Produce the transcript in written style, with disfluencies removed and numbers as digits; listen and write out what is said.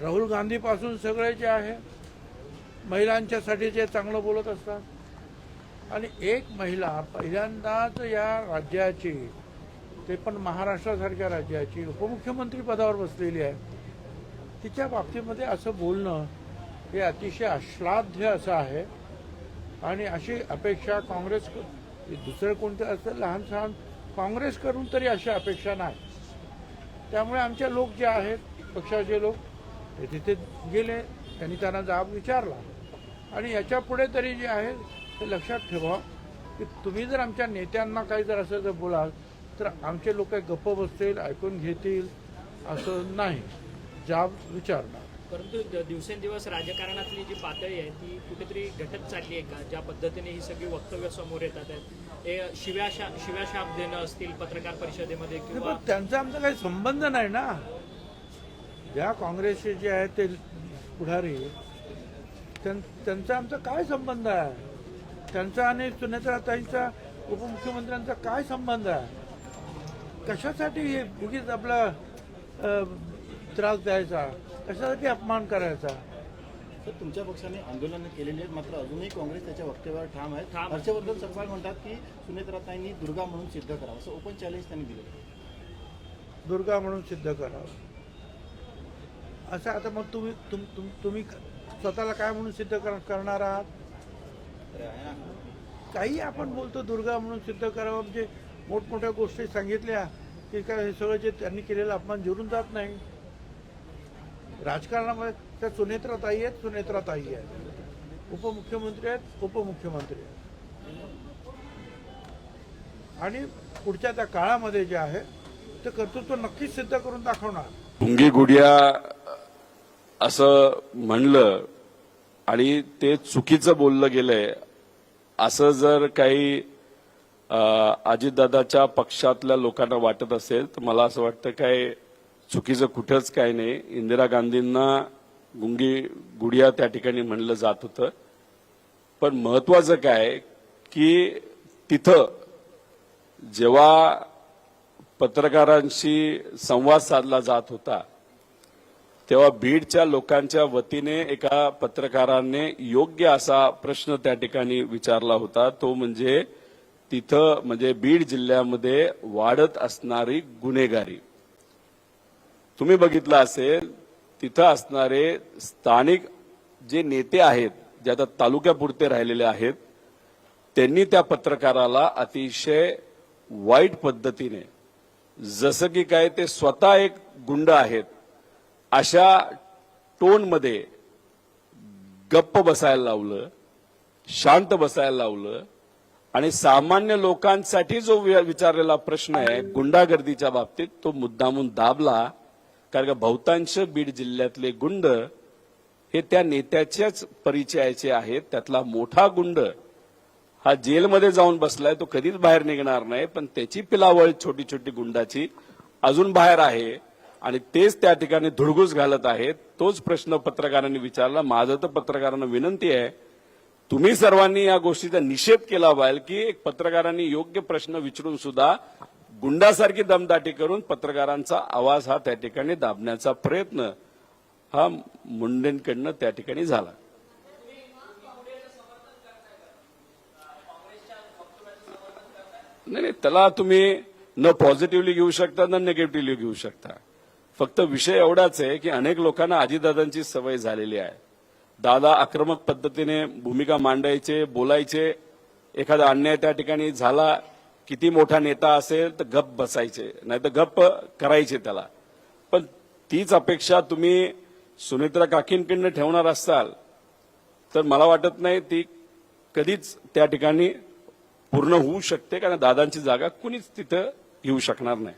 राहुल गांधीपासून सगळे जे आहे महिलांच्यासाठी जे चांगलं बोलत असतात आणि एक महिला पहिल्यांदाच या राज्याची, ते पण महाराष्ट्रासारख्या राज्याची उपमुख्यमंत्री पदावर बसलेली आहे. तिच्या बाबतीमध्ये असं बोलणं हे अतिशय अश्लाघ्य असं आहे आणि अशी अपेक्षा काँग्रेस, दुसरं कोणतं असं लहान सहान काँग्रेस करून तरी अशी अपेक्षा नाही. त्यामुळे आमचे लोक जे आहेत, पक्षाचे लोक, ते तिथे गेले, त्यांनी त्यांना जाब विचारला आणि याच्या पुढे तरी जे आहे ते लक्षात ठेवा की तुम्ही जर आमच्या नेत्यांना काही जर असं जर बोलाल तर आमचे लोक गप्प बसतील, ऐकून घेतील असं नाही, जाब विचारणार. परंतु दिवसेंदिवस राजकारणातली जी पातळी आहे ती कुठेतरी घटत चालली आहे का? ज्या पद्धतीने ही सगळी वक्तव्य समोर येतात आहेत, हे शिव्याशाप देणं असतील पत्रकार परिषदेमध्ये किंवा, पण त्यांचा आमचा काही संबंध नाही ना. ज्या काँग्रेसचे जे आहेत ते पुढारी, त्यांचा आमचा काय संबंध आहे? त्यांचा आणि सुनेत्राताईंचा, उपमुख्यमंत्र्यांचा काय संबंध आहे? कशासाठी हे उगीच आपला त्रास द्यायचा, कशासाठी अपमान करायचा? तर तुमच्या पक्षाने आंदोलन केलेले आहेत, मात्र अजूनही काँग्रेस त्याच्या वक्तव्यावर ठाम आहे. हर्षवर्धन सगवाल म्हणतात की सुनेत्राताईंनी दुर्गा म्हणून सिद्ध करावं, असं ओपन चॅलेंज त्यांनी दिलं. दुर्गा म्हणून सिद्ध करावं असं. आता मग तुम्ही स्वतःला काय म्हणून सिद्ध करणार आहात? काही आपण बोलतो दुर्गा म्हणून सिद्ध करावं, म्हणजे मोठमोठ्या गोष्टी सांगितल्या की काय हे सगळं जे त्यांनी केलेलं अपमान जिरून जात नाही. राजकारणामध्ये त्या सुनेत्राताई आहेत, सुनेत्राताई आहेत, उपमुख्यमंत्री आहेत, उपमुख्यमंत्री आहेत आणि पुढच्या त्या काळामध्ये जे आहे ते कर्तृत्व नक्कीच सिद्ध करून दाखवणार. गुंगी गुडिया असं म्हणलं आणि ते चुकीचं बोललं गेलंय असं जर काही अजितदादाच्या पक्षातल्या लोकांना वाटत असेल तर मला असं वाटतं काय चुकीचं कुठंच काय नाही. इंदिरा गांधींना गुंगी गुडिया त्या ठिकाणी म्हणलं जात होतं, पण महत्वाचं काय की तिथं जेव्हा पत्रकारांशी संवाद साधला जात होता तेव्हा बीडच्या लोकांच्या वतीने एका पत्रकाराने योग्य असा प्रश्न त्या ठिकाणी विचारला होता. तो म्हणजे तिथं म्हणजे बीड जिल्ह्यामध्ये वाढत असणारी गुन्हेगारी. तुम्ही बघितलं असेल तिथं असणारे स्थानिक जे नेते आहेत, जे आता तालुक्यापुरते राहिलेले आहेत, त्यांनी त्या पत्रकाराला अतिशय वाईट पद्धतीने, जसं की काय ते स्वतः एक गुंड आहेत अशा टोनमध्ये गप्प बसायला लावलं, शांत बसायला लावलं आणि सामान्य लोकांसाठी जो विचारलेला प्रश्न आहे गुंडागर्दीच्या बाबतीत तो मुद्दामून दाबला. कारण का बहुतांश बीड जिल्ह्यातले गुंड हे त्या नेत्याच्याच परिचयाचे आहेत. त्यातला मोठा गुंड हा जेलमध्ये जाऊन बसलाय, तो कधीच बाहेर निघणार नाही, पण त्याची पिलावळ छोटी छोटी गुंडाची अजून बाहेर आहे आणि तेच त्या ठिकाणी धुडगूस घालत आहेत. तोच प्रश्न पत्रकारांनी विचारला. माझं तर पत्रकारांना विनंती आहे, तुम्ही सर्वांनी या गोष्टीचा निषेध केला पाहिजे की एक पत्रकारांनी योग्य प्रश्न विचारून सुद्धा गुंडासारखी दमदाटी करून पत्रकारांचा आवाज हा त्या ठिकाणी दाबण्याचा प्रयत्न हा मुंडेंकडनं त्या ठिकाणी झाला. नाही, त्याला तुम्ही न पॉझिटिव्हली घेऊ शकता न निगेटिव्हली घेऊ शकता. फक्त विषय एवढाच आहे की अनेक लोकांना अजितदादांची सवय झालेली आहे. दादा आक्रमक पद्धतीने भूमिका मांडायचे, बोलायचे. एखादा अन्याय त्या ठिकाणी झाला, किती मोठा नेता असेल तर गप्प बसायचे, नाही तर गप्प करायचे त्याला. पण तीच अपेक्षा तुम्ही सुनेत्रा काकींकडनं ठेवणार असाल तर मला वाटत नाही ती कधीच त्या ठिकाणी पूर्ण होऊ शकते, कारण दादांची जागा कुणीच तिथं घेऊ शकणार नाही.